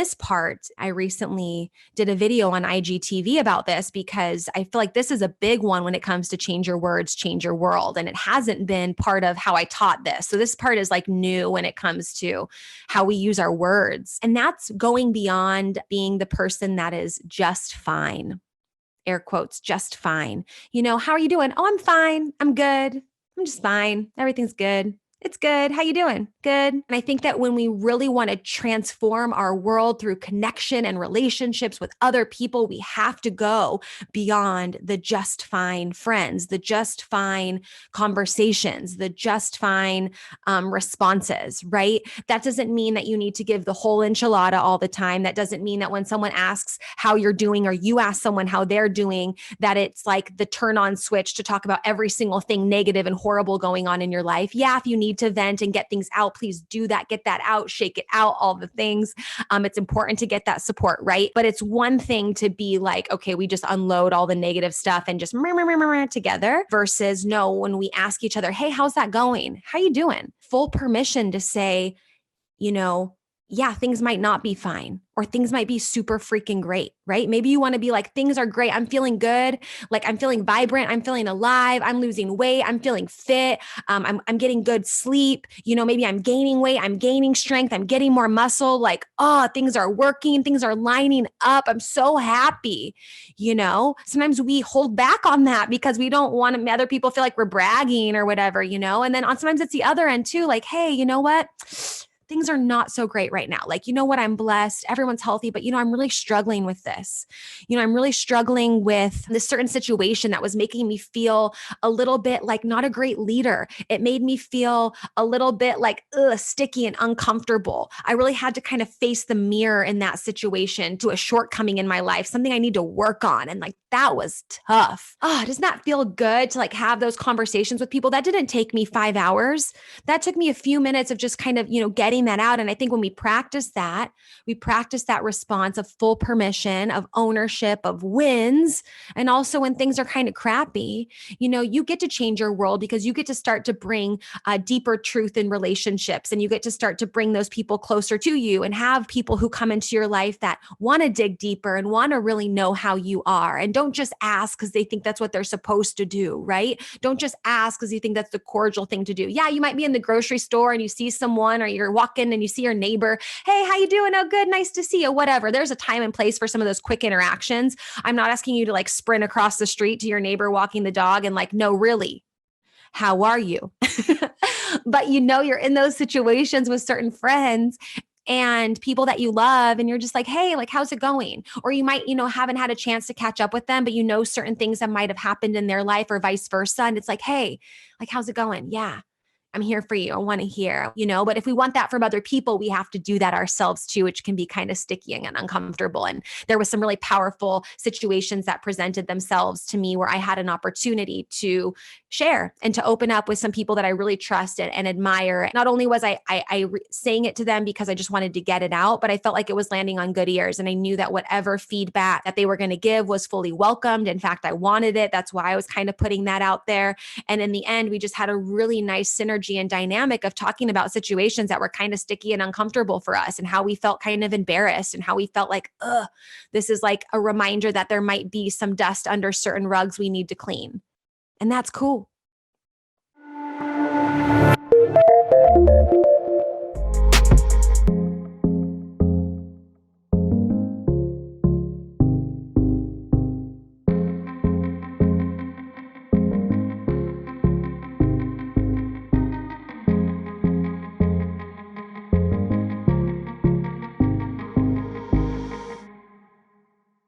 this part, I recently did a video on IGTV about this because I feel like this is a big one when it comes to change your words, change your world. And it hasn't been part of how I taught this. So this part is like new when it comes to how we use our words. And that's going beyond being the person that is just fine. Air quotes, just fine. How are you doing? Oh, I'm fine. I'm good. I'm just fine. Everything's good. It's good. How you doing? Good. And I think that when we really want to transform our world through connection and relationships with other people, we have to go beyond the just fine friends, the just fine conversations, the just fine responses, right? That doesn't mean that you need to give the whole enchilada all the time. That doesn't mean that when someone asks how you're doing or you ask someone how they're doing, that it's like the turn on switch to talk about every single thing negative and horrible going on in your life. Yeah, if you need to vent and get things out, please do that. Get that out, shake it out, all the things. It's important to get that support, right? But it's one thing to be like, okay, we just unload all the negative stuff and just together versus no, when we ask each other, hey, how's that going? How you doing? Full permission to say, yeah, things might not be fine or things might be super freaking great, right? Maybe you want to be like, things are great. I'm feeling good. Like I'm feeling vibrant. I'm feeling alive. I'm losing weight. I'm feeling fit. I'm getting good sleep. Maybe I'm gaining weight. I'm gaining strength. I'm getting more muscle. Like, oh, things are working. Things are lining up. I'm so happy. Sometimes we hold back on that because we don't want other people feel like we're bragging or whatever, and then sometimes it's the other end too. Like, hey, you know what? Things are not so great right now. Like, what? I'm blessed. Everyone's healthy, but I'm really struggling with this. I'm really struggling with this certain situation that was making me feel a little bit like not a great leader. It made me feel a little bit like sticky and uncomfortable. I really had to kind of face the mirror in that situation to a shortcoming in my life, something I need to work on. And like, that was tough. Doesn't that feel good to like have those conversations with people? That didn't take me 5 hours. That took me a few minutes of just kind of, getting that out. And I think when we practice that response of full permission, of ownership, of wins, and also when things are kind of crappy, you get to change your world because you get to start to bring deeper truth in relationships, and you get to start to bring those people closer to you and have people who come into your life that want to dig deeper and want to really know how you are. And don't just ask because they think that's what they're supposed to do, right? Don't just ask because you think that's the cordial thing to do. Yeah, you might be in the grocery store and you see someone, or you're walking and you see your neighbor. Hey, how you doing? Oh, good. Nice to see you. Whatever. There's a time and place for some of those quick interactions. I'm not asking you to like sprint across the street to your neighbor walking the dog and like, no, really, how are you? But you're in those situations with certain friends and people that you love, and you're just like, hey, like, how's it going? Or you might, haven't had a chance to catch up with them, but certain things that might have happened in their life or vice versa. And it's like, hey, like, how's it going? Yeah, I'm here for you. I want to hear, but if we want that from other people, we have to do that ourselves too, which can be kind of sticky and uncomfortable. And there was some really powerful situations that presented themselves to me where I had an opportunity to share and to open up with some people that I really trusted and admire. Not only was I saying it to them because I just wanted to get it out, but I felt like it was landing on good ears. And I knew that whatever feedback that they were going to give was fully welcomed. In fact, I wanted it. That's why I was kind of putting that out there. And in the end, we just had a really nice synergy and dynamic of talking about situations that were kind of sticky and uncomfortable for us, and how we felt kind of embarrassed, and how we felt like, this is like a reminder that there might be some dust under certain rugs we need to clean. And that's cool.